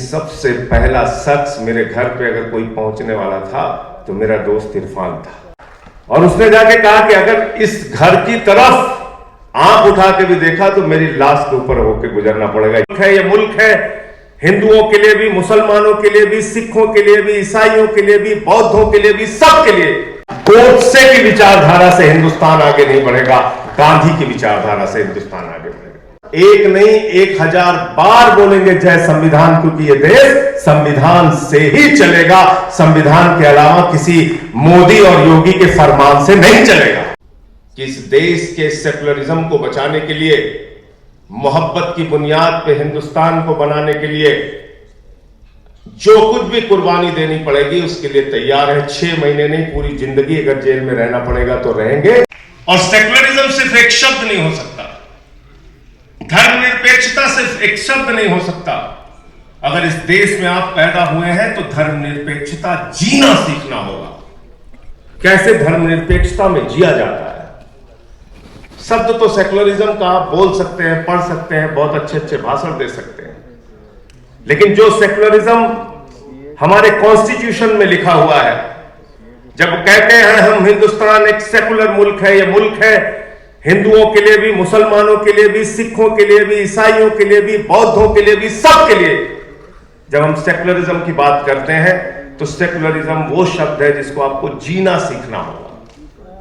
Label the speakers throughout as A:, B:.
A: सबसे पहला शख्स मेरे घर पे अगर कोई पहुंचने वाला था तो मेरा दोस्त इरफान था, और उसने जाके कहा कि अगर इस घर की तरफ आंख उठा के भी देखा तो मेरी लाश के ऊपर होकर गुजरना पड़ेगा। ये मुल्क है हिंदुओं के लिए भी, मुसलमानों के लिए भी, सिखों के लिए भी, ईसाइयों के लिए भी, बौद्धों के लिए भी, सबके लिए। गोडसे की विचारधारा से हिंदुस्तान आगे नहीं बढ़ेगा, गांधी की विचारधारा से हिंदुस्तान आगे बढ़ेगा। एक नहीं 1000 बार बोलेंगे जय संविधान, क्योंकि ये देश संविधान से ही चलेगा, संविधान के अलावा किसी मोदी और योगी के फरमान से नहीं चलेगा। कि इस देश के सेकुलरिज्म को बचाने के लिए, मोहब्बत की बुनियाद पे हिंदुस्तान को बनाने के लिए जो कुछ भी कुर्बानी देनी पड़ेगी उसके लिए तैयार है। 6 महीने नहीं, पूरी जिंदगी अगर जेल में रहना पड़ेगा तो रहेंगे। और सेकुलरिज्म सिर्फ एक शब्द नहीं हो सकता, धर्मनिरपेक्षता सिर्फ एक शब्द नहीं हो सकता। अगर इस देश में आप पैदा हुए हैं तो धर्मनिरपेक्षता जीना सीखना होगा। कैसे धर्मनिरपेक्षता में जिया जाता है। शब्द तो सेकुलरिज्म का आप बोल सकते हैं, पढ़ सकते हैं, बहुत अच्छे अच्छे भाषण दे सकते हैं, लेकिन जो सेकुलरिज्म हमारे कॉन्स्टिट्यूशन में लिखा हुआ है, जब कहते हैं हम हिंदुस्तान एक सेकुलर मुल्क है, यह मुल्क है हिंदुओं के लिए भी, मुसलमानों के लिए भी, सिखों के लिए भी, ईसाइयों के लिए भी, बौद्धों के लिए भी, सबके लिए। जब हम सेकुलरिज्म की बात करते हैं तो सेकुलरिज्म वो शब्द है जिसको आपको जीना सीखना होगा,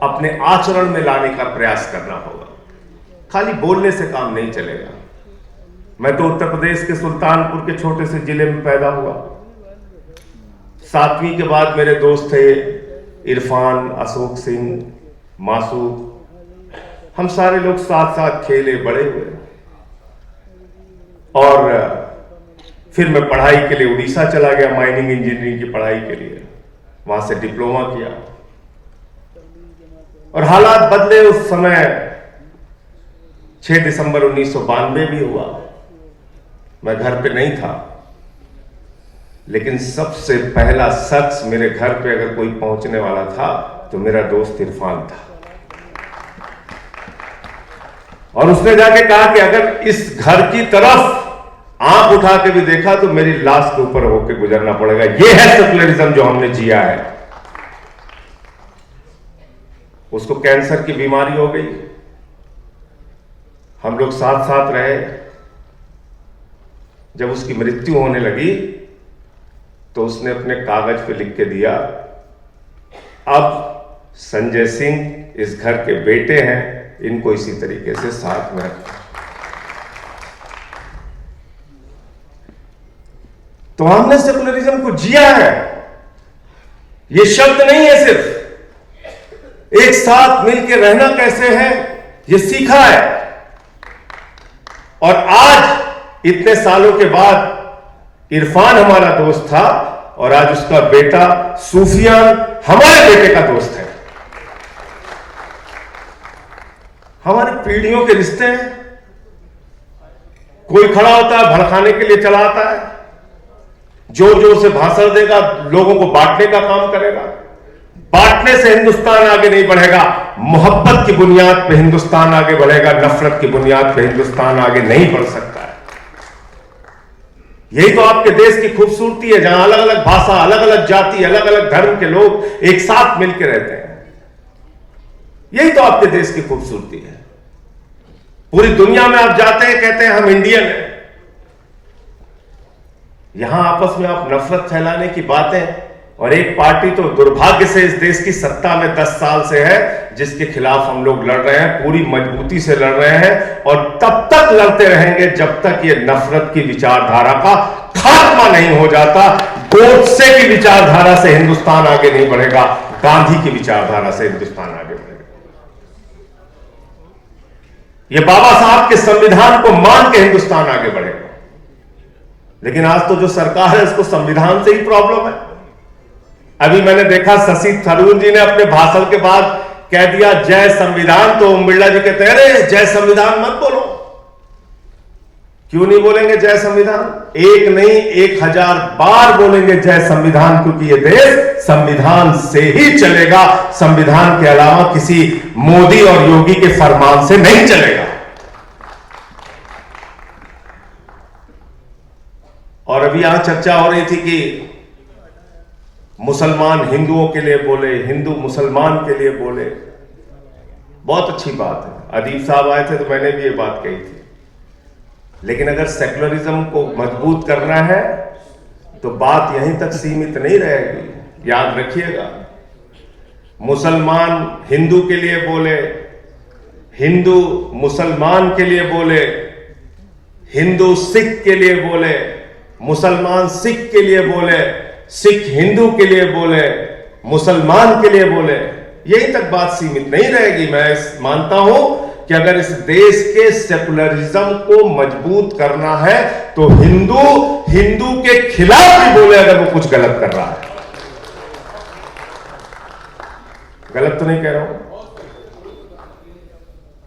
A: अपने आचरण में लाने का प्रयास करना होगा। खाली बोलने से काम नहीं चलेगा। मैं तो उत्तर प्रदेश के सुल्तानपुर के छोटे से जिले में पैदा हुआ। 7वीं के बाद मेरे दोस्त थे इरफान, अशोक सिंह, मासूद, हम सारे लोग साथ साथ खेले बड़े हुए। और फिर मैं पढ़ाई के लिए उड़ीसा चला गया, माइनिंग इंजीनियरिंग की पढ़ाई के लिए। वहां से डिप्लोमा किया और हालात बदले। उस समय 6 दिसंबर 1992 भी हुआ। मैं घर पे नहीं था, लेकिन सबसे पहला शख्स मेरे घर पे अगर कोई पहुंचने वाला था तो मेरा दोस्त इरफान था, और उसने जाके कहा कि अगर इस घर की तरफ आंख उठा के भी देखा तो मेरी लाश के ऊपर होकर गुजरना पड़ेगा। यह है सेकुलरिज्म जो हमने जिया है। उसको कैंसर की बीमारी हो गई, हम लोग साथ साथ रहे। जब उसकी मृत्यु होने लगी तो उसने अपने कागज पे लिख के दिया, अब संजय सिंह इस घर के बेटे हैं, इनको इसी तरीके से साथ में रखें। तो हमने सेकुलरिज्म को जिया है। ये शब्द नहीं है, सिर्फ एक साथ मिलकर रहना कैसे है ये सीखा है। और आज इतने सालों के बाद इरफान हमारा दोस्त था और आज उसका बेटा सूफियान हमारे बेटे का दोस्त है। हमारी पीढ़ियों के रिश्ते हैं। कोई खड़ा होता है भड़काने के लिए चला आता है, जोर जोर से भाषण देगा, लोगों को बांटने का काम करेगा। बांटने से हिंदुस्तान आगे नहीं बढ़ेगा। मोहब्बत की बुनियाद पे हिंदुस्तान आगे बढ़ेगा, नफरत की बुनियाद पे हिंदुस्तान आगे नहीं बढ़ सकता है। यही तो आपके देश की खूबसूरती है, जहां अलग अलग भाषा, अलग अलग जाति, अलग अलग धर्म के लोग एक साथ मिलकर रहते हैं। यही तो आपके देश की खूबसूरती है। पूरी दुनिया में आप जाते हैं, कहते हैं हम इंडियन हैं। यहां आपस में आप नफरत फैलाने की बातें, और एक पार्टी तो दुर्भाग्य से इस देश की सत्ता में 10 साल से है, जिसके खिलाफ हम लोग लड़ रहे हैं, पूरी मजबूती से लड़ रहे हैं, और तब तक लड़ते रहेंगे जब तक ये नफरत की विचारधारा का खात्मा नहीं हो जाता। गोडसे की विचारधारा से हिंदुस्तान आगे नहीं बढ़ेगा, गांधी की विचारधारा से हिंदुस्तान आगे बढ़ेगा। ये बाबा साहब के संविधान को मान के हिंदुस्तान आगे बढ़ेगा। लेकिन आज तो जो सरकार है उसको संविधान से ही प्रॉब्लम है। अभी मैंने देखा शशि थरूर जी ने अपने भाषण के बाद कह दिया जय संविधान, तो ओम बिरला जी कहते हैं अरे जय संविधान मत बोलो। क्यों नहीं बोलेंगे जय संविधान? एक नहीं 1000 बार बोलेंगे जय संविधान, क्योंकि यह देश संविधान से ही चलेगा, संविधान के अलावा किसी मोदी और योगी के फरमान से नहीं चलेगा। और अभी यहां चर्चा हो रही थी कि मुसलमान हिंदुओं के लिए बोले, हिंदू मुसलमान के लिए बोले। बहुत अच्छी बात है। अदीब साहब आए थे तो मैंने भी ये बात कही थी, लेकिन अगर सेकुलरिज्म को मजबूत करना है तो बात यहीं तक सीमित नहीं रहेगी। याद रखिएगा, मुसलमान हिंदू के लिए बोले, हिंदू मुसलमान के लिए बोले, हिंदू सिख के लिए बोले, मुसलमान सिख के लिए बोले, सिख हिंदू के लिए बोले, मुसलमान के लिए बोले, यहीं तक बात सीमित नहीं रहेगी। मैं मानता हूं कि अगर इस देश के सेकुलरिज्म को मजबूत करना है तो हिंदू हिंदू के खिलाफ भी बोले अगर वो कुछ गलत कर रहा है। गलत तो नहीं कह रहा हूं।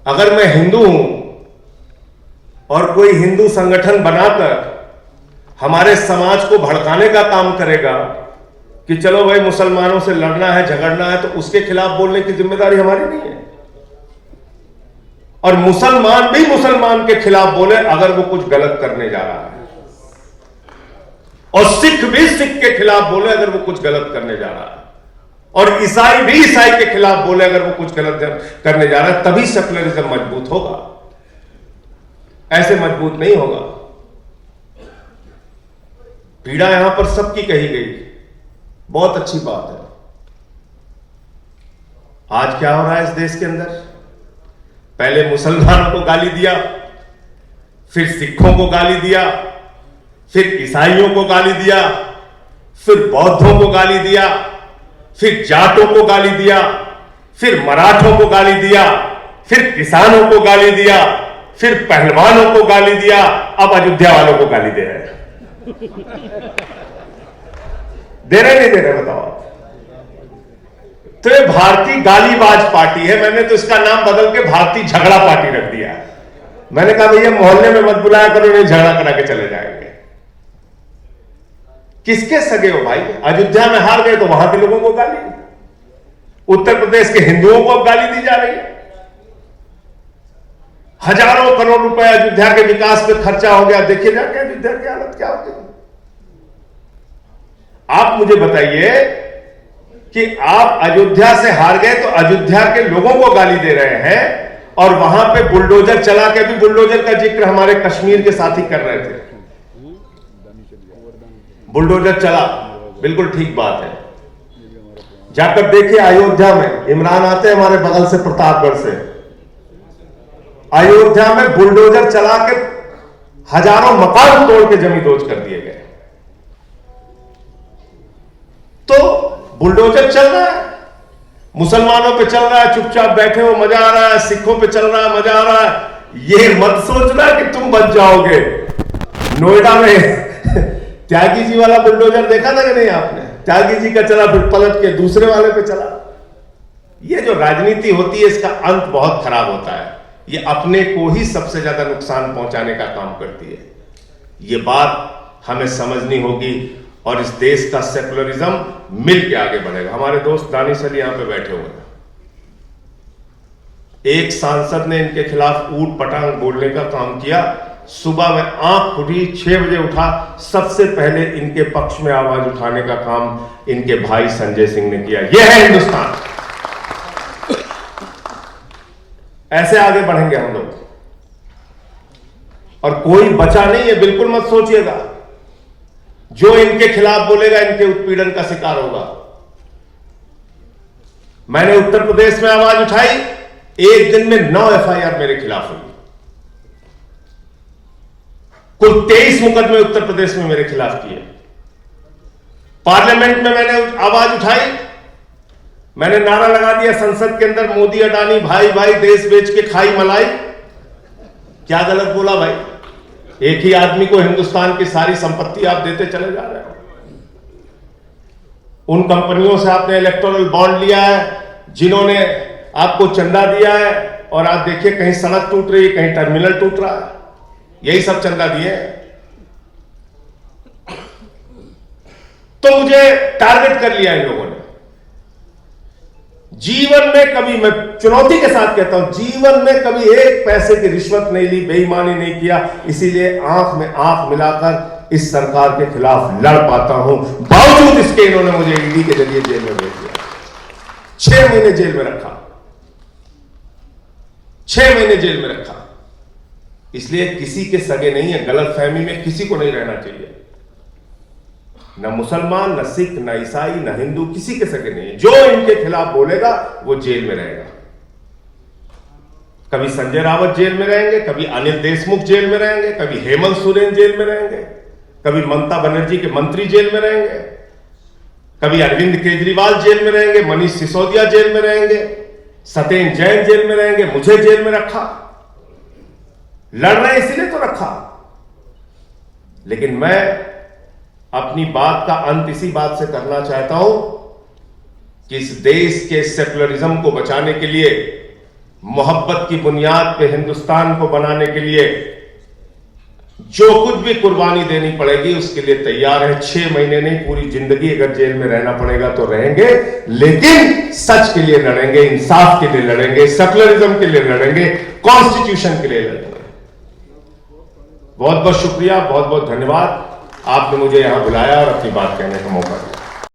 A: अगर मैं हिंदू हूं और कोई हिंदू संगठन बनाकर हमारे समाज को भड़काने का काम करेगा कि चलो भाई मुसलमानों से लड़ना है, झगड़ना है, तो उसके खिलाफ बोलने की जिम्मेदारी हमारी नहीं है। और मुसलमान भी मुसलमान के खिलाफ बोले अगर वो कुछ गलत करने जा रहा है, और सिख भी सिख के खिलाफ बोले अगर वो कुछ गलत करने जा रहा है, और ईसाई भी ईसाई के खिलाफ बोले अगर वो कुछ गलत करने जा रहा है, तभी सेकुलरिज्म मजबूत होगा। ऐसे मजबूत नहीं होगा। पीड़ा यहां पर सबकी कही गई, बहुत अच्छी बात है। आज क्या हो रहा है इस देश के अंदर? पहले मुसलमानों को गाली दिया, फिर सिखों को गाली दिया, फिर ईसाइयों को गाली दिया, फिर बौद्धों को गाली दिया, फिर जाटों को गाली दिया, फिर मराठों को गाली दिया, फिर किसानों को गाली दिया, फिर पहलवानों को गाली दिया, अब अयोध्या वालों को गाली दे रहे हैं। दे रहे नहीं दे रहे बताओ? तो ये भारतीय गालीबाज पार्टी है। मैंने तो इसका नाम बदल के भारतीय झगड़ा पार्टी रख दिया। मैंने कहा भैया मोहल्ले में मत बुलाया करो, नहीं झगड़ा करा के चले जाएंगे। किसके सगे हो भाई? अयोध्या में हार गए तो वहां के लोगों को गाली, उत्तर प्रदेश के हिंदुओं को अब गाली दी जा रही है। हजारों करोड़ रुपए अयोध्या के विकास पे खर्चा हो गया, देखिए जाके अयोध्या की हालत क्या होती है। आप मुझे बताइए कि आप अयोध्या से हार गए तो अयोध्या के लोगों को गाली दे रहे हैं, और वहां पे बुलडोजर चला के भी, बुलडोजर का जिक्र हमारे कश्मीर के साथी कर रहे थे। बुलडोजर चला, बिल्कुल ठीक बात है। जाकर देखिए अयोध्या में, इमरान आते हैं हमारे बगल से प्रतापगढ़ से, अयोध्या में बुलडोजर चला के हजारों मकान तोड़ के जमींदोज कर दिए गए। तो बुलडोजर चल रहा है, मुसलमानों पे चल रहा है, चुपचाप बैठे हो मजा आ रहा है, सिखों पे चल रहा है मजा आ रहा है। ये मत सोचना कि तुम बच जाओगे। नोएडा में त्यागी जी वाला बुलडोजर देखा था कि नहीं आपने? त्यागी जी का चला, फिर पलट के दूसरे वाले पे चला। ये जो राजनीति होती है इसका अंत बहुत खराब होता है। ये अपने को ही सबसे ज्यादा नुकसान पहुंचाने का काम करती है। ये बात हमें समझनी होगी, और इस देश का सेकुलरिज्म मिल के आगे बढ़ेगा। हमारे दोस्त दानिश अली यहां पे बैठे हुए हैं। एक सांसद ने इनके खिलाफ ऊट पटांग बोलने का काम किया। सुबह में आंख खुली, 6 बजे उठा, सबसे पहले इनके पक्ष में आवाज उठाने का काम इनके भाई संजय सिंह ने किया। यह है हिंदुस्तान। ऐसे आगे बढ़ेंगे हम लोग, और कोई बचा नहीं है, बिल्कुल मत सोचिएगा। जो इनके खिलाफ बोलेगा इनके उत्पीड़न का शिकार होगा। मैंने उत्तर प्रदेश में आवाज उठाई, एक दिन में 9 FIR मेरे खिलाफ हुई। कुल 23 मुकदमे उत्तर प्रदेश में मेरे खिलाफ किए। पार्लियामेंट में मैंने आवाज उठाई, मैंने नारा लगा दिया संसद के अंदर, मोदी अडानी भाई भाई, देश बेच के खाई मलाई। क्या गलत बोला भाई? एक ही आदमी को हिंदुस्तान की सारी संपत्ति आप देते चले जा रहे हो। उन कंपनियों से आपने इलेक्टोरल बॉन्ड लिया है जिन्होंने आपको चंदा दिया है, और आप देखिए कहीं सड़क टूट रही है, कहीं टर्मिनल टूट रहा है, यही सब चंदा दिए। तो मुझे टारगेट कर लिया इन लोगों ने। जीवन में कभी, मैं चुनौती के साथ कहता हूं, जीवन में कभी एक पैसे की रिश्वत नहीं ली, बेईमानी नहीं किया। इसीलिए आंख में आंख मिलाकर इस सरकार के खिलाफ लड़ पाता हूं। बावजूद इसके इन्होंने मुझे ईडी के जरिए जेल में भेज दिया, 6 महीने जेल में रखा, 6 महीने जेल में रखा। इसलिए किसी के सगे नहीं है, गलतफहमी में किसी को नहीं रहना चाहिए। न मुसलमान, न सिख, न ईसाई, न हिंदू, किसी के सगे नहीं है। जो इनके खिलाफ बोलेगा वो जेल में रहेगा। कभी संजय रावत जेल में रहेंगे, कभी अनिल देशमुख जेल में रहेंगे, कभी हेमंत सोरेन जेल में रहेंगे, कभी ममता बनर्जी के मंत्री जेल में रहेंगे, कभी अरविंद केजरीवाल जेल में रहेंगे, मनीष सिसोदिया जेल में रहेंगे, सत्येंद्र जैन जेल में रहेंगे। मुझे जेल में रखा, लड़ रहे इसीलिए तो रखा। लेकिन मैं अपनी बात का अंत इसी बात से करना चाहता हूं कि इस देश के सेकुलरिज्म को बचाने के लिए, मोहब्बत की बुनियाद पे हिंदुस्तान को बनाने के लिए जो कुछ भी कुर्बानी देनी पड़ेगी उसके लिए तैयार है। 6 महीने नहीं, पूरी जिंदगी अगर जेल में रहना पड़ेगा तो रहेंगे, लेकिन सच के लिए लड़ेंगे, इंसाफ के लिए लड़ेंगे, सेकुलरिज्म के लिए लड़ेंगे, कॉन्स्टिट्यूशन के लिए लड़ेंगे। बहुत बहुत शुक्रिया, बहुत बहुत धन्यवाद, आपने मुझे यहां बुलाया और अपनी बात कहने का मौका दिया।